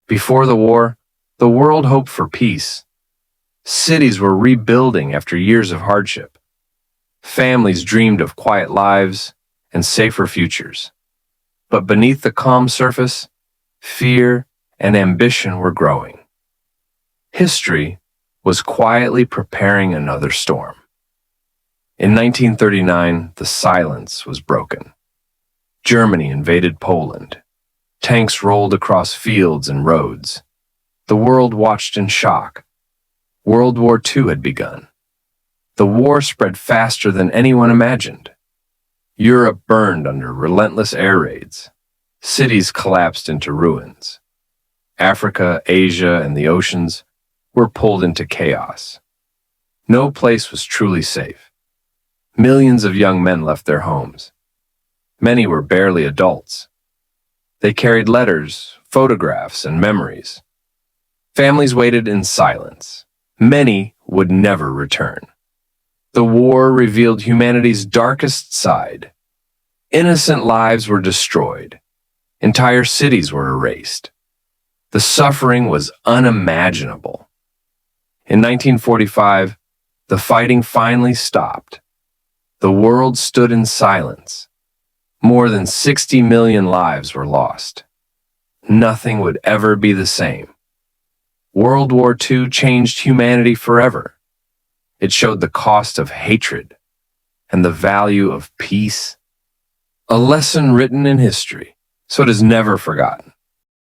Before the war, the world hoped for peace. Cities were rebuilding after years of hardship. Families dreamed of quiet lives and safer futures. But beneath the calm surface, fear and ambition were growing. History was quietly preparing another storm. In 1939, the silence was broken. Germany invaded Poland. Tanks rolled across fields and roads. The world watched in shock. World War II had begun. The war spread faster than anyone imagined. Europe burned under relentless air raids. Cities collapsed into ruins. Africa, Asia, and the oceans were pulled into chaos. No place was truly safe. Millions of young men left their homes. Many were barely adults. They carried letters, photographs, and memories. Families waited in silence. Many would never return. The war revealed humanity's darkest side. Innocent lives were destroyed. Entire cities were erased. The suffering was unimaginable. In 1945, the fighting finally stopped. The world stood in silence. More than 60 million lives were lost. Nothing would ever be the same. World War II changed humanity forever. It showed the cost of hatred and the value of peace. A lesson written in history, so it is never forgotten.